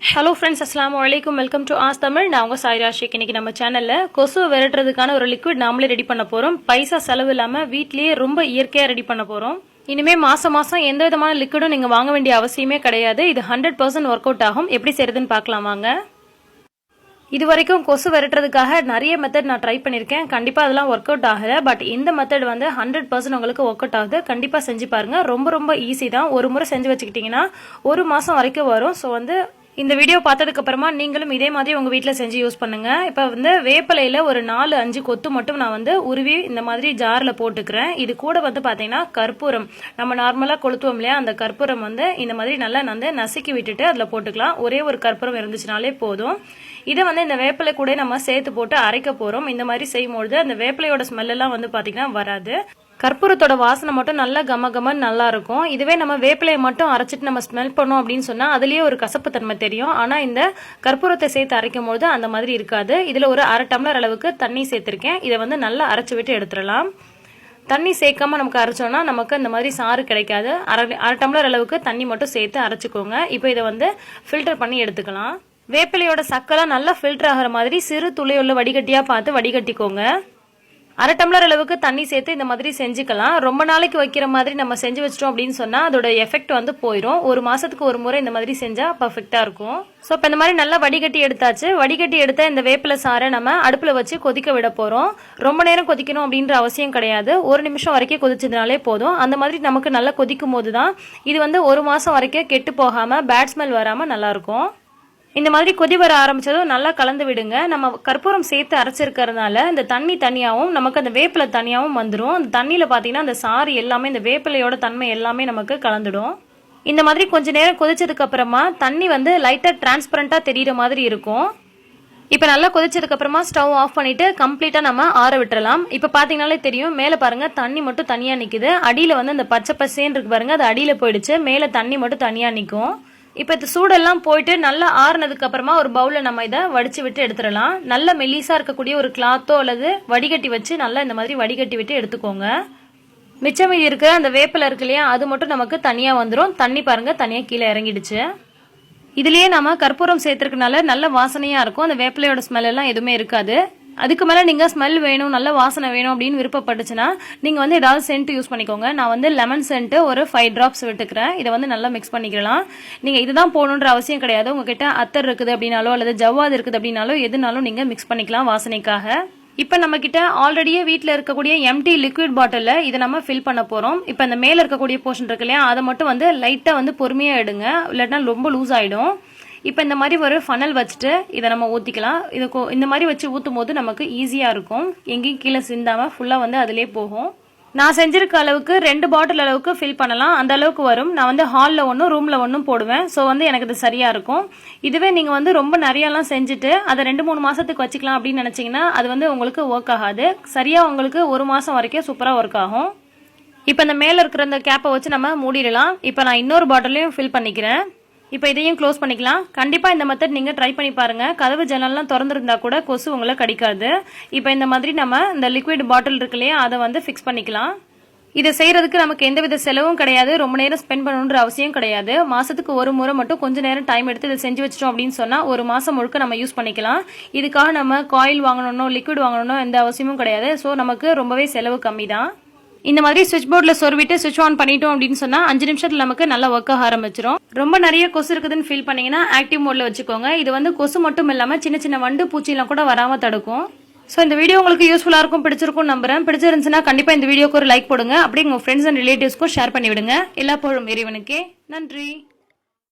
Hello friends, அஸ்ஸலாமு அலைக்கும். Welcome to as Tamil. நான் உங்கள் சாய்ரா ஷேக். இன்னைக்கு நம்ம சேனலில் கொசு விரட்டுறதுக்கான ஒரு லிக்விட் நாமளே ரெடி பண்ண போகிறோம். பைசா செலவு இல்லாமல் வீட்லேயே ரொம்ப இயற்கையாக ரெடி பண்ண போகிறோம். இனிமேல் மாதம் எந்த விதமான லிக்விடும் நீங்கள் வாங்க வேண்டிய அவசியமே கிடையாது. இது 100% ஒர்க் அவுட் ஆகும். எப்படி செய்யறதுன்னு பார்க்கலாம் வாங்க. இது வரைக்கும் கொசு விரட்டுறதுக்காக நிறைய மெத்தட் நான் ட்ரை பண்ணியிருக்கேன். கண்டிப்பாக அதெல்லாம் ஒர்க் அவுட் ஆகலை. பட் இந்த மெத்தட் வந்து 100% உங்களுக்கு ஒர்க் அவுட் ஆகுது. கண்டிப்பாக செஞ்சு பாருங்கள். ரொம்ப ஈஸி தான். ஒரு முறை செஞ்சு வச்சுக்கிட்டிங்கன்னா ஒரு மாதம் வரைக்கும் வரும். ஸோ வந்து இந்த வீடியோ பார்த்ததுக்கு அப்புறமா நீங்களும் இதே மாதிரி உங்க வீட்டில் செஞ்சு யூஸ் பண்ணுங்க. இப்போ வந்து வேப்பிலையில ஒரு 4-5 கொத்து மட்டும் நான் வந்து உருவி இந்த மாதிரி ஜார்ல போட்டுக்கிறேன். இது கூட வந்து பாத்தீங்கன்னா கற்பூரம், நம்ம நார்மலா கொளுத்துவோம் இல்லையா, அந்த கற்பூரம் வந்து இந்த மாதிரி நல்லா வந்து நசுக்கி விட்டுட்டு அதுல போட்டுக்கலாம். ஒரே ஒரு கற்பூரம் இருந்துச்சுனாலே போதும். இதை வந்து இந்த வேப்பிலை கூட நம்ம சேர்த்து போட்டு அரைக்க போறோம். இந்த மாதிரி செய்யும்போது அந்த வேப்பிலையோட ஸ்மெல் எல்லாம் வந்து பாத்தீங்கன்னா வராது. கற்பூரத்தோட வாசனை மட்டும் நல்லா கமகமன்னு நல்லா இருக்கும். இதுவே நம்ம வேப்பிலையை மட்டும் அரைச்சிட்டு நம்ம ஸ்மெல் பண்ணோம் அப்படின்னு சொன்னா அதுலயே ஒரு கசப்பு தன்மை தெரியும். ஆனா இந்த கற்பூரத்தை சேர்த்து அரைக்கும் போது அந்த மாதிரி இருக்காது. இதுல ஒரு 1/2 டம்ளர் அளவுக்கு தண்ணி சேர்த்திருக்கேன். இதை வந்து நல்லா அரைச்சு விட்டு எடுத்துடலாம். தண்ணி சேர்க்காம நமக்கு அரைச்சோம்னா நமக்கு இந்த மாதிரி சாறு கிடைக்காது. 1/2 டம்ளர் அளவுக்கு தண்ணி மட்டும் சேர்த்து அரைச்சிக்கோங்க. இப்போ இதை வந்து ஃபில்டர் பண்ணி எடுத்துக்கலாம். வேப்பிலையோட சக்கெல்லாம் நல்லா ஃபில்டர் ஆகிற மாதிரி சிறு துளியுள்ள வடிகட்டியா பார்த்து வடிகட்டிக்கோங்க. 1/2 டம்ளர் அளவுக்கு தண்ணி சேர்த்து இந்த மாதிரி செஞ்சுக்கலாம். ரொம்ப நாளைக்கு வைக்கிற மாதிரி நம்ம செஞ்சு வச்சிட்டோம் அப்படின்னு சொன்னா அதோட எஃபெக்ட் வந்து போயிடும். ஒரு மாசத்துக்கு ஒரு முறை இந்த மாதிரி செஞ்சா பர்ஃபெக்டா இருக்கும். ஸோ இப்போ இந்த மாதிரி நல்லா வடிகட்டி எடுத்தாச்சு. வடிகட்டி எடுத்த இந்த வேப்பிலை சாறை நம்ம அடுப்புல வச்சு கொதிக்க விட போறோம். ரொம்ப நேரம் கொதிக்கணும் அப்படின்ற அவசியம் கிடையாது. 1 நிமிஷம் வரைக்கும் கொதிச்சதுனாலே போதும். அந்த மாதிரி நமக்கு நல்லா கொதிக்கும் போது தான் இது வந்து ஒரு மாசம் வரைக்கும் கெட்டு போகாம பேட் ஸ்மெல் வராம நல்லா இருக்கும். இந்த மாதிரி கொதி வர ஆரம்பிச்சதும் நல்லா கலந்து விடுங்க. நம்ம கற்பூரம் சேர்த்து அரைச்சிருக்கிறதுனால இந்த தண்ணி தனியாகவும் நமக்கு அந்த வேப்பிலை தனியாகவும் வந்துடும். அந்த தண்ணியில் பார்த்தீங்கன்னா அந்த சாறு எல்லாமே இந்த வேப்பிலையோட தன்மை எல்லாமே நமக்கு கலந்துடும். இந்த மாதிரி கொஞ்ச நேரம் கொதிச்சதுக்கு அப்புறமா தண்ணி வந்து லைட்டாக டிரான்ஸ்பரண்டா தெரியுற மாதிரி இருக்கும். இப்போ நல்லா கொதிச்சதுக்கு அப்புறமா ஸ்டவ் ஆஃப் பண்ணிட்டு கம்ப்ளீட்டா நம்ம ஆற விட்டுறலாம். இப்போ பாத்தீங்கன்னாலே தெரியும், மேலே பாருங்க தண்ணி மட்டும் தனியா நிக்குது. அடியில வந்து அந்த பச்சை பசேன்னு இருக்கு பாருங்க, அது அடியில போயிடுச்சு. மேலே தண்ணி மட்டும் தனியா நிற்கும். இப்போ இந்த சூடெல்லாம் போயிட்டு நல்லா ஆறுனதுக்கு அப்புறமா ஒரு பவுல்ல நம்ம இதை வடிச்சு விட்டு எடுத்துடலாம். நல்ல மெல்லிசா இருக்கக்கூடிய ஒரு கிளாத்தோ அல்லது வடிகட்டி வச்சு நல்லா இந்த மாதிரி வடிகட்டி விட்டு எடுத்துக்கோங்க. மிச்சம் மீதி இருக்கிற அந்த வேப்பிலை இருக்கு இல்லையா, அது மட்டும் நமக்கு தனியா வந்துடும். தண்ணி பாருங்க தனியா கீழே இறங்கிடுச்சு. இதுலயே நம்ம கற்பூரம் சேர்த்துருக்கனால நல்ல வாசனையா இருக்கும். அந்த வேப்பிலையோட ஸ்மெல் எல்லாம் எதுவுமே இருக்காது. அதுக்கு மேல நீங்க ஸ்மெல் வேணும், நல்ல வாசனை வேணும் அப்படின்னு விருப்பப்பட்டுச்சுன்னா நீங்க வந்து ஏதாவது சென்ட் யூஸ் பண்ணிக்கோங்க. நான் வந்து லெமன் சென்ட் ஒரு 5 டிராப்ஸ் விட்டுக்கிறேன். இதை வந்து நல்லா மிக்ஸ் பண்ணிக்கலாம். நீங்க இதுதான் போகணுன்ற அவசியம் கிடையாது. உங்ககிட்ட அத்தர் இருக்குது அப்படின்னாலோ அல்லது ஜவ்வாது இருக்குது அப்படின்னாலோ எதுனாலும் நீங்க மிக்ஸ் பண்ணிக்கலாம் வாசனைக்காக. இப்ப நம்ம கிட்ட ஆல்ரெடியே வீட்டில் இருக்கக்கூடிய எம்டி லிக்விட் பாட்டில் இதை நம்ம ஃபில் பண்ண போறோம். இப்ப இந்த மேல இருக்கக்கூடிய போர்ஷன் இருக்கு இல்லையா, அதை மட்டும் வந்து லைட்டா வந்து பொறுமையா எடுங்க, இல்லாட்டினா ரொம்ப லூஸ் ஆயிடும். இப்போ இந்த மாதிரி ஒரு ஃபனல் வச்சுட்டு இதை நம்ம ஊற்றிக்கலாம். இது இந்த மாதிரி வச்சு ஊற்றும் போது நமக்கு ஈஸியாக இருக்கும். எங்கேயும் கீழே சிந்தாமல் ஃபுல்லாக வந்து அதிலே போகும். நான் செஞ்சிருக்க அளவுக்கு 2 பாட்டில் அளவுக்கு ஃபில் பண்ணலாம். அந்த அளவுக்கு வரும். நான் வந்து ஹாலில் ஒன்றும் ரூமில் ஒன்றும் போடுவேன். ஸோ வந்து எனக்கு இது சரியாக இருக்கும். இதுவே நீங்கள் வந்து ரொம்ப நிறையலாம் செஞ்சுட்டு அதை 2-3 மாதத்துக்கு வச்சுக்கலாம் அப்படின்னு நினச்சிங்கன்னா அது வந்து உங்களுக்கு ஒர்க் ஆகாது. சரியாக உங்களுக்கு 1 மாதம் வரைக்கும் சூப்பராக ஒர்க் ஆகும். இப்போ இந்த மேலே இருக்கிற இந்த கேப்பை வச்சு நம்ம மூடிடலாம். இப்போ நான் இன்னொரு பாட்டிலையும் ஃபில் பண்ணிக்கிறேன். இப்போ இதையும் க்ளோஸ் பண்ணிக்கலாம். கண்டிப்பா இந்த மெத்தட் நீங்க ட்ரை பண்ணி பாருங்க. கதவு ஜன்னல்லாம் திறந்திருந்தா கூட கொசு உங்களை கடிக்காது. இப்போ இந்த மாதிரி நம்ம இந்த லிக்விட் பாட்டில் இருக்கு இல்லையா, அதை வந்து ஃபிக்ஸ் பண்ணிக்கலாம். இதை செய்யறதுக்கு நமக்கு எந்தவித செலவும் கிடையாது. ரொம்ப நேரம் ஸ்பெண்ட் பண்ணணுன்ற அவசியம் கிடையாது. மாசத்துக்கு ஒரு முறை மட்டும் கொஞ்ச நேரம் டைம் எடுத்து இதை செஞ்சு வச்சிட்டோம் அப்படின்னு சொன்னா ஒரு மாசம் முழுக்க நம்ம யூஸ் பண்ணிக்கலாம். இதுக்காக நம்ம காயில் வாங்கணும், லிக்விட் வாங்கணும் எந்த அவசியமும் கிடையாது. ஸோ நமக்கு ரொம்பவே செலவு கம்மி தான். இந்த மாதிரி சுவிட்ச் போர்டில் சொருவிட்டு சுவிட்ச் ஆன் பண்ணிட்டோம் அப்படின்னு சொன்னா 5 நிமிஷத்துல நமக்கு நல்லா ஒர்க் ஆக ஆரம்பிச்சிடும். ரொம்ப நிறைய கொசு இருக்குதுன்னு ஃபீல் பண்ணீங்கன்னா ஆக்டிவ் மோட்ல வச்சுக்கோங்க. இது வந்து கொசு மட்டும் இல்லாம சின்ன சின்ன வண்டு பூச்சிலாம் கூட வராம தடுக்கும். ஸோ இந்த வீடியோ உங்களுக்கு யூஸ்ஃபுல்லா இருக்கும், பிடிச்சிருக்கும் நம்புறேன். பிடிச்சிருந்துச்சுன்னா கண்டிப்பா இந்த வீடியோக்கு ஒரு லைக் போடுங்க. அப்படியே உங்க ஃப்ரெண்ட்ஸ் அண்ட் ரிலேட்டிவ்ஸ்க்கும் ஷேர் பண்ணி விடுங்க. எல்லா புகழும் இறைவனுக்கே. நன்றி.